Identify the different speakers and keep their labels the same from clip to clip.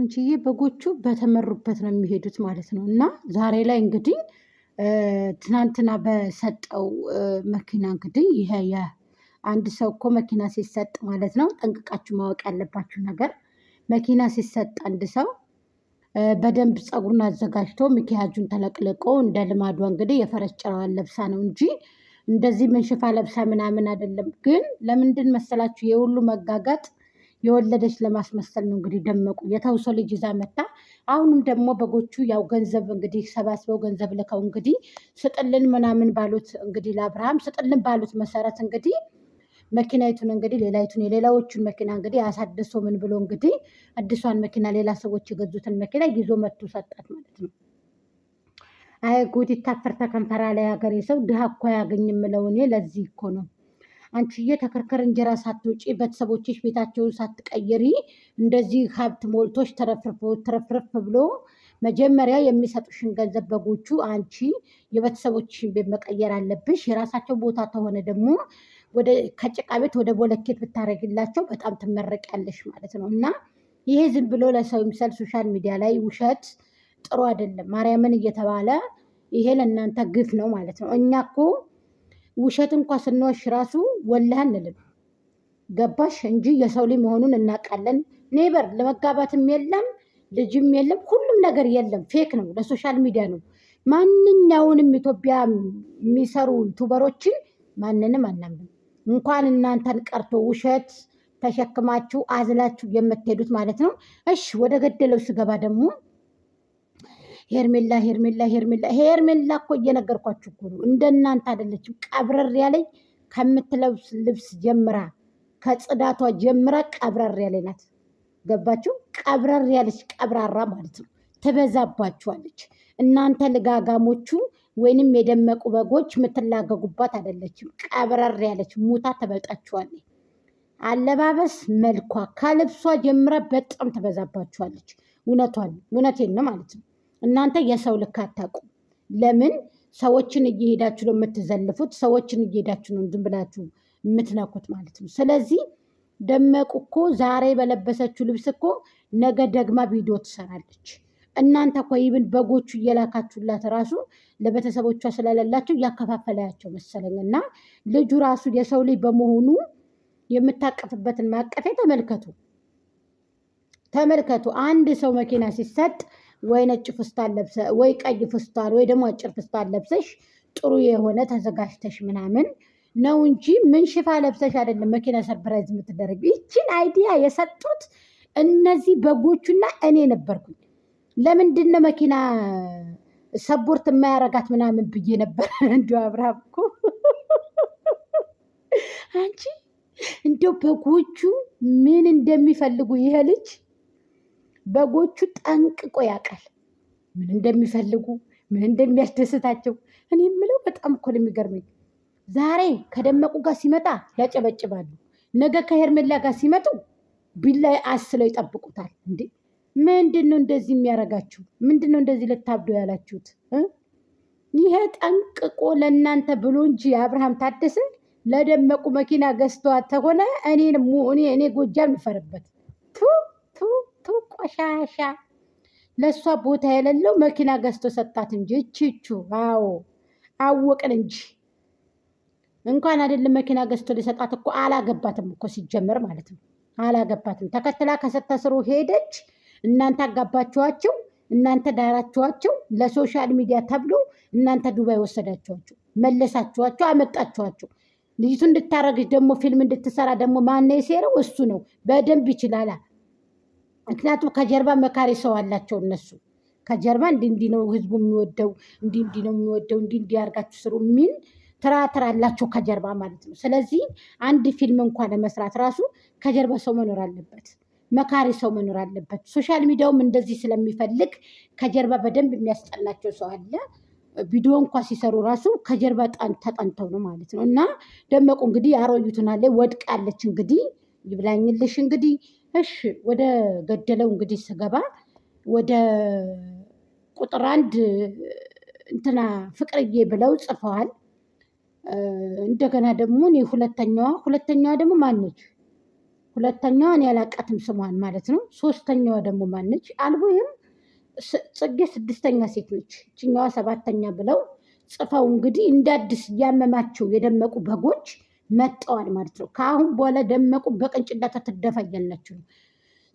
Speaker 1: አንቺዬ በጎቹ በተመሩበት ነው የሚሄዱት ማለት ነው። እና ዛሬ ላይ እንግዲህ ትናንትና በሰጠው መኪና እንግዲህ ይሄ የአንድ ሰው እኮ መኪና ሲሰጥ ማለት ነው ጠንቅቃችሁ ማወቅ ያለባችሁ ነገር መኪና ሲሰጥ አንድ ሰው በደንብ ፀጉሩን አዘጋጅቶ ሚኪያጁን ተለቅልቆ እንደ ልማዷ እንግዲህ የፈረስ ጭራዋን ለብሳ ነው እንጂ እንደዚህ መንሽፋ ለብሳ ምናምን አይደለም። ግን ለምንድን መሰላችሁ የሁሉ መጋጋጥ የወለደች ለማስመሰል ነው። እንግዲህ ደመቁ የተውሶ ልጅ ይዛ መጣ። አሁንም ደግሞ በጎቹ ያው ገንዘብ እንግዲህ ሰባስበው ገንዘብ ልከው እንግዲህ ስጥልን ምናምን ባሉት እንግዲህ ለአብርሃም ስጥልን ባሉት መሰረት እንግዲህ መኪናይቱን እንግዲህ ሌላይቱን የሌላዎቹን መኪና እንግዲህ አሳድሶ ምን ብሎ እንግዲህ አዲሷን መኪና ሌላ ሰዎች የገዙትን መኪና ይዞ መጥቶ ሰጣት ማለት ነው። አይ ጉድ ይታፈር ተከንፈራ ላይ ሀገሬ ሰው ድሃ እኮ ያገኝ የምለው እኔ ለዚህ እኮ ነው። አንቺዬ ተከርከር እንጀራ ሳትውጪ ቤተሰቦችሽ ቤታቸውን ሳትቀይሪ እንደዚህ ሀብት ሞልቶች ተረፍርፍ ብሎ መጀመሪያ የሚሰጡሽን ገንዘብ በጎቹ አንቺ የቤተሰቦችሽን ቤት መቀየር አለብሽ። የራሳቸው ቦታ ተሆነ ደግሞ ወደ ከጭቃ ቤት ወደ ቦለኬት ብታደርግላቸው በጣም ትመረቂያለሽ ማለት ነው። እና ይሄ ዝም ብሎ ለሰው ይምሰል ሶሻል ሚዲያ ላይ ውሸት ጥሩ አይደለም። ማርያምን እየተባለ ይሄ ለእናንተ ግፍ ነው ማለት ነው። እኛ እኮ ውሸት እንኳ ስንዋሽ ራሱ ወላሂ አንልም። ገባሽ እንጂ የሰው ልጅ መሆኑን እናውቃለን። ኔበር ለመጋባትም የለም ልጅም የለም ሁሉም ነገር የለም። ፌክ ነው፣ ለሶሻል ሚዲያ ነው። ማንኛውንም ኢትዮጵያ የሚሰሩ ዩቱበሮችን ማንንም አናምንም። እንኳን እናንተን ቀርቶ ውሸት ተሸክማችሁ አዝላችሁ የምትሄዱት ማለት ነው። እሺ ወደ ገደለው ስገባ ደግሞ ሄርሜላ ሄርሜላ እኮ እየነገርኳችሁ እኮ ነው። እንደናንተ አይደለችም። ቀብረር ያለኝ ከምትለብስ ልብስ ጀምራ ከጽዳቷ ጀምራ ቀብረር ያለኝ ናት። ገባችሁ? ቀብረር ያለች ቀብራራ ማለት ነው። ትበዛባችኋለች። እናንተ ልጋጋሞቹ ወይንም የደመቁ በጎች የምትላገጉባት አይደለችም። ቀብረር ያለች ሙታ ትበልጣችኋለች። አለባበስ መልኳ ከልብሷ ጀምራ በጣም ትበዛባችኋለች። እውነቴን ነው ማለት ነው። እናንተ የሰው ልክ አታውቁም። ለምን ሰዎችን እየሄዳችሁ ነው የምትዘልፉት? ሰዎችን እየሄዳችሁ ነው ዝም ብላችሁ የምትነኩት ማለት ነው። ስለዚህ ደመቁ እኮ ዛሬ በለበሰችው ልብስ እኮ ነገ ደግማ ቪዲዮ ትሰራለች። እናንተ እኮ ይብን በጎቹ እየላካችሁላት ራሱ ለቤተሰቦቿ ስለሌላቸው እያከፋፈላያቸው መሰለኝ። እና ልጁ ራሱ የሰው ልጅ በመሆኑ የምታቀፍበትን ማቀፌ ተመልከቱ። አንድ ሰው መኪና ሲሰጥ ወይ ነጭ ፍስታን ለብሰ ወይ ቀይ ፍስታን ወይ ደግሞ አጭር ፍስታን ለብሰሽ ጥሩ የሆነ ተዘጋጅተሽ ምናምን ነው እንጂ ምን ሽፋ ለብሰሽ አይደለም መኪና ሰርፕራይዝ የምትደረግ። ይችን አይዲያ የሰጡት እነዚህ በጎቹና እኔ ነበርኩኝ። ለምንድን ነው መኪና ሰፖርት የማያረጋት ምናምን ብዬ ነበር። እንደው አብርሃም እኮ አንቺ እንደው በጎቹ ምን እንደሚፈልጉ ይሄ ልጅ በጎቹ ጠንቅቆ ያውቃል። ምን እንደሚፈልጉ ምን እንደሚያስደስታቸው። እኔ የምለው በጣም እኮ ነው የሚገርመኝ። ዛሬ ከደመቁ ጋር ሲመጣ ያጨበጭባሉ፣ ነገ ከሄርሜላ ጋር ሲመጡ ቢላ አስለው ይጠብቁታል። እንዴ ምንድን ነው እንደዚህ የሚያረጋችሁ? ምንድን ነው እንደዚህ ልታብዶ ያላችሁት? ይሄ ጠንቅቆ ለእናንተ ብሎ እንጂ አብርሃም ታደሰ ለደመቁ መኪና ገዝተዋት ተሆነ እኔ ጎጃም ልፈርበት። ቱ ቆሻሻ ለእሷ ቦታ የሌለው መኪና ገዝቶ ሰጣት እንጂ እችቹ። አዎ አወቅን እንጂ እንኳን አይደለም መኪና ገዝቶ ሊሰጣት እኮ አላገባትም እኮ ሲጀመር ማለት ነው። አላገባትም። ተከትላ ከሰተስሩ ሄደች። እናንተ አጋባችኋቸው፣ እናንተ ዳራችኋቸው፣ ለሶሻል ሚዲያ ተብሎ እናንተ ዱባይ ወሰዳችኋቸው፣ መለሳችኋቸው፣ አመጣችኋቸው። ልጅቱ እንድታረግሽ ደግሞ ፊልም እንድትሰራ ደግሞ ማነው የሴረው? እሱ ነው። በደንብ ይችላል። ምክንያቱም ከጀርባ መካሪ ሰው አላቸው እነሱ። ከጀርባ እንዲህ ነው ህዝቡ የሚወደው፣ እንዲህ ነው የሚወደው፣ እንዲህ ያርጋችሁ ስሩ የሚል ትራትር አላቸው ከጀርባ ማለት ነው። ስለዚህ አንድ ፊልም እንኳን ለመስራት ራሱ ከጀርባ ሰው መኖር አለበት፣ መካሪ ሰው መኖር አለበት። ሶሻል ሚዲያውም እንደዚህ ስለሚፈልግ ከጀርባ በደንብ የሚያስጠናቸው ሰው አለ። ቪዲዮ እንኳ ሲሰሩ ራሱ ከጀርባ ተጠንተው ነው ማለት ነው። እና ደመቁ እንግዲህ አሮዩቱናለ ወድቃለች። እንግዲህ ይብላኝልሽ እንግዲህ። እሺ ወደ ገደለው እንግዲህ ስገባ ወደ ቁጥር 1 እንትና ፍቅርዬ ብለው ጽፈዋል። እንደገና ደግሞ እኔ ሁለተኛዋ ደግሞ ማነች? ሁለተኛዋ እኔ ያላቃትም ስሟን ማለት ነው። ሶስተኛዋ ደግሞ ማነች? አልቦይም ጽጌ ስድስተኛ ሴት ነች፣ ችኛዋ ሰባተኛ ብለው ጽፈው እንግዲህ እንደ አዲስ እያመማቸው የደመቁ በጎች መጠዋል ማለት ነው። ከአሁን በኋላ ደመቁ በቅንጭላታ ትደፋ እያላችሁ ነው።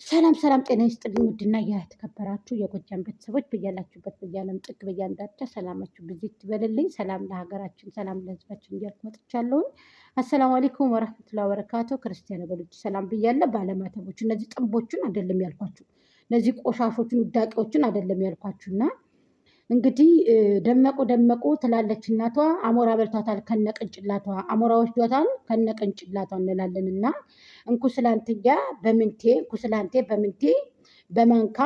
Speaker 1: ሰላም ሰላም፣ ጤና ይስጥልኝ ውድና የተከበራችሁ የጎጃም ቤተሰቦች በያላችሁበት በያለም ጥግ በያንዳርቻ ሰላማችሁ ብዜት ትበልልኝ። ሰላም ለሀገራችን፣ ሰላም ለሕዝባችን እያልኩ መጥቻለሁኝ። አሰላሙ አለይኩም ወረህመቱላሂ ወበረካቱ። ክርስቲያን ወገኖች ሰላም ብያለሁ። ባለማተቦች እነዚህ ጥንቦቹን አይደለም ያልኳችሁ፣ እነዚህ ቆሻሾችን ውዳቂዎችን አይደለም ያልኳችሁና እንግዲህ ደመቁ ደመቁ ትላለች እናቷ። አሞራ በልቷታል ከነቅንጭላቷ፣ አሞራ ወስዷታል ከነቅንጭላቷ እንላለን እና እንኩስላንትያ በምንቴ እንኩስላንቴ በምንቴ በማንካ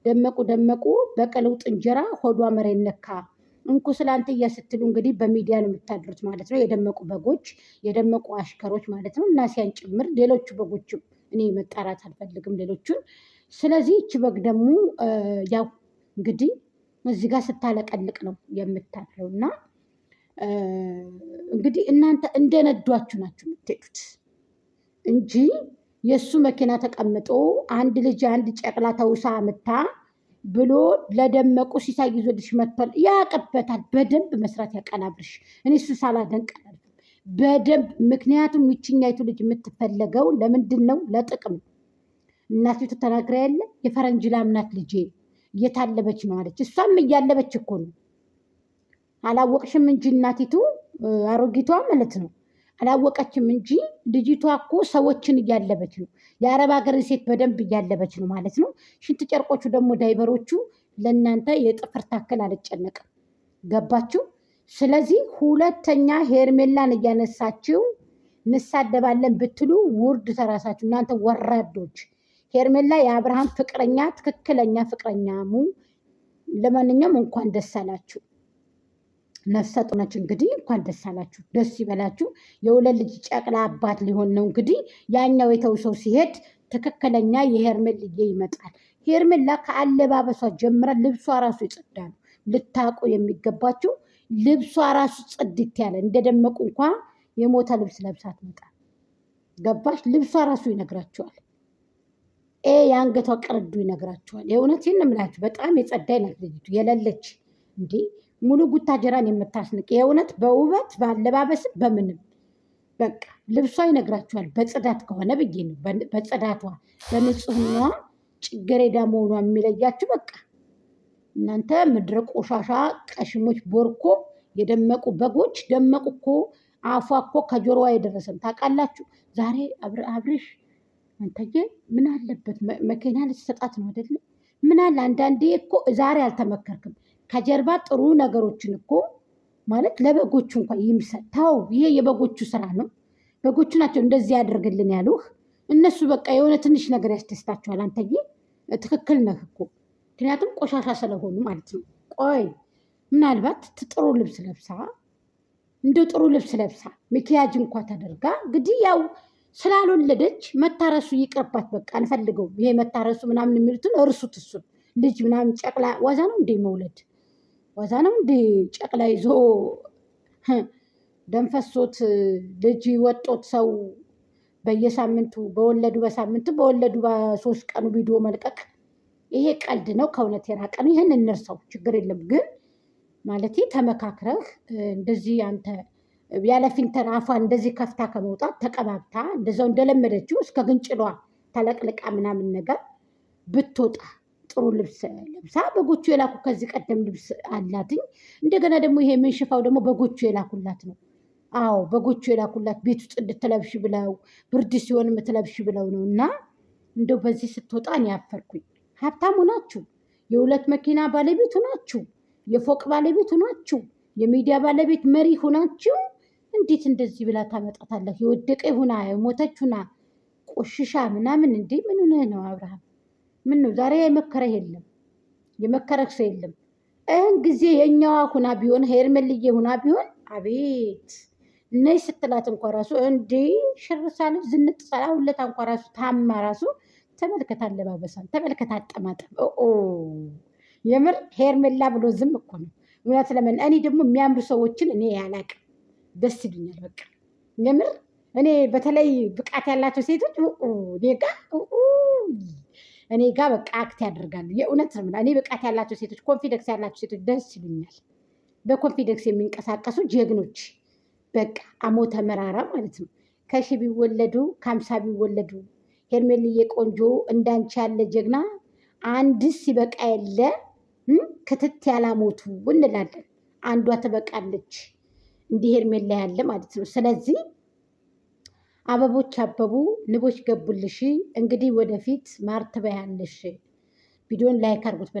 Speaker 1: ደመቁ ደመቁ በቅልውጥ እንጀራ ሆዷ መሬት ነካ። እንኩስላንትያ ስትሉ እንግዲህ በሚዲያ ነው የምታድሩት ማለት ነው። የደመቁ በጎች የደመቁ አሽከሮች ማለት ነው እና ሲያን ጭምር ሌሎቹ በጎችም እኔ መጣራት አልፈልግም ሌሎቹን። ስለዚህ እቺ በግ ደግሞ ያው እንግዲህ እዚህ ጋር ስታለቀልቅ ነው የምታድረው እና እንግዲህ እናንተ እንደነዷችሁ ናችሁ የምትሄዱት እንጂ የእሱ መኪና ተቀምጦ አንድ ልጅ አንድ ጨቅላ ተውሳ ምታ ብሎ ለደመቁ ሲሳይ ይዞልሽ መጥቷል። ያቀበታል በደንብ መስራት ያቀናብርሽ። እኔ እሱ ሳላደንቅ በደንብ ምክንያቱም ይችኛይቱ ልጅ የምትፈለገው ለምንድን ነው? ለጥቅም። እናቲቱ ተናግራ ያለ የፈረንጅ ላምናት ልጄ እየታለበች ነው አለች። እሷም እያለበች እኮ ነው። አላወቅሽም እንጂ እናቲቱ አሮጊቷ ማለት ነው አላወቀችም እንጂ ልጅቷ እኮ ሰዎችን እያለበች ነው። የአረብ ሀገር ሴት በደንብ እያለበች ነው ማለት ነው። ሽንት ጨርቆቹ ደግሞ ዳይበሮቹ ለእናንተ የጥፍር ታክል አልጨነቅም። ገባችሁ? ስለዚህ ሁለተኛ ሄርሜላን እያነሳችው እንሳደባለን ብትሉ ውርድ ተራሳችሁ እናንተ ወራዶች። ሄርሜላ የአብርሃም ፍቅረኛ ትክክለኛ ፍቅረኛሙ። ለማንኛውም እንኳን ደስ አላችሁ ነፍሰ ጡር ነች። እንግዲህ እንኳን ደስ አላችሁ፣ ደስ ይበላችሁ። የሁለት ልጅ ጨቅላ አባት ሊሆን ነው እንግዲህ። ያኛው የተውሰው ሲሄድ ትክክለኛ የሄርሜልዬ ይመጣል። ሄርሜላ ከአለባበሷ ጀምራ ልብሷ ራሱ ይጸዳ ነው። ልታውቁ የሚገባችሁ ልብሷ ራሱ ጽድት ያለ እንደደመቁ እንኳ የሞተ ልብስ ለብሳ ትመጣ። ገባሽ? ልብሷ ራሱ ይነግራችኋል። የአንገቷ ቅርዱ ይነግራችኋል። የእውነት ይህን እምላችሁ በጣም የጸዳይ ናት ልጅቱ የሌለች እንዴ ሙሉ ጉታጀራን የምታስንቅ የእውነት በውበት በአለባበስም በምንም በቃ ልብሷ ይነግራችኋል። በጽዳት ከሆነ ብዬ ነው በጽዳቷ በንጽህናዋ ጭገሬዳ መሆኗ የሚለያችሁ። በቃ እናንተ ምድረ ቆሻሻ ቀሽሞች፣ ቦርኮ የደመቁ በጎች። ደመቁ እኮ አፏ እኮ ከጆሮዋ የደረሰን ታውቃላችሁ። ዛሬ አብርሽ አንተዬ ምን አለበት መኪና ልትሰጣት ነው አይደለ? ምን አለ አንዳንዴ እኮ ዛሬ አልተመከርክም። ከጀርባ ጥሩ ነገሮችን እኮ ማለት ለበጎቹ እንኳን ይምሰል። ተው፣ ይሄ የበጎቹ ስራ ነው። በጎቹ ናቸው እንደዚህ ያደርግልን ያሉህ እነሱ። በቃ የሆነ ትንሽ ነገር ያስደስታቸዋል። አንተዬ ትክክል ነህ እኮ ምክንያቱም ቆሻሻ ስለሆኑ ማለት ነው። ቆይ ምናልባት ጥሩ ልብስ ለብሳ እንደ ጥሩ ልብስ ለብሳ ሚኪያጅ እንኳ ተደርጋ እንግዲህ ያው ስላልወለደች መታረሱ ይቅርባት። በቃ አንፈልገው ይሄ መታረሱ ምናምን የሚሉትን እርሱት። እሱን ልጅ ምናምን ጨቅላ ዋዛ ነው እንዴ መውለድ? ዋዛ ነው እንዴ? ጨቅላ ይዞ ደንፈሶት ልጅ ወጦት ሰው በየሳምንቱ በወለዱ በሳምንቱ በወለዱ በ3 ቀኑ ቪዲዮ መልቀቅ ይሄ ቀልድ ነው። ከእውነት የራቀ ነው። ይህን እንርሳው፣ ችግር የለም። ግን ማለት ተመካክረህ እንደዚህ አንተ ያለ ፊልተር አፏን እንደዚህ ከፍታ ከመውጣት ተቀባብታ እንደዛው እንደለመደችው እስከ ግንጭሏ ተለቅልቃ ምናምን ነገር ብትወጣ ጥሩ ልብስ ለብሳ። በጎቹ የላኩ ከዚህ ቀደም ልብስ አላትኝ። እንደገና ደግሞ ይሄ ምንሽፋው ደግሞ በጎቹ የላኩላት ነው። አዎ በጎቹ የላኩላት ቤት ውስጥ እንድትለብሽ ብለው ብርድ ሲሆን የምትለብሽ ብለው ነው። እና እንደው በዚህ ስትወጣ እኔ ያፈርኩኝ። ሀብታም ሆናችሁ የ2 መኪና ባለቤት ሆናችሁ የፎቅ ባለቤት ሆናችሁ የሚዲያ ባለቤት መሪ ሆናችሁ እንዴት እንደዚህ ብላ ታመጣታለህ? የወደቀ ሁና የሞተች ሁና ቆሽሻ ምናምን እንዴ! ምን ሆነህ ነው አብርሃም? ምን ነው ዛሬ የመከረህ የለም? የመከረህ ሰው የለም? ይህን ጊዜ የኛዋ ሁና ቢሆን ሄርሜልዬ ሁና ቢሆን አቤት እነይ ስትላት እንኳ ራሱ እንዴ ሽርሳለች ዝንጥ ሰላ ሁለታ እንኳ ራሱ ታማ ራሱ ተመልከት፣ አለባበሳን ተመልከት፣ አጠማጠም የምር ሄርሜላ ብሎ ዝም እኮ ነው እውነት ለምን። እኔ ደግሞ የሚያምሩ ሰዎችን እኔ ያላቅም ደስ ይሉኛል። በቃ የምር እኔ በተለይ ብቃት ያላቸው ሴቶች እኔ ጋ በቃ አክት ያደርጋሉ። የእውነት ነው የምልህ። እኔ ብቃት ያላቸው ሴቶች፣ ኮንፊደንስ ያላቸው ሴቶች ደስ ይሉኛል። በኮንፊደንስ የሚንቀሳቀሱ ጀግኖች፣ በቃ አሞተ መራራ ማለት ነው። ከሺ ቢወለዱ ከአምሳ ቢወለዱ ሄርሜልዬ ቆንጆ እንዳንቺ ያለ ጀግና አንድስ ይበቃ የለ ክትት ያላሞቱ እንላለን። አንዷ ትበቃለች እንዲህ ሄርሜላ ያለ ማለት ነው። ስለዚህ አበቦች አበቡ፣ ንቦች ገቡልሽ። እንግዲህ ወደፊት ማር ትበያለሽ። ቪዲዮን ላይክ አድርጉት።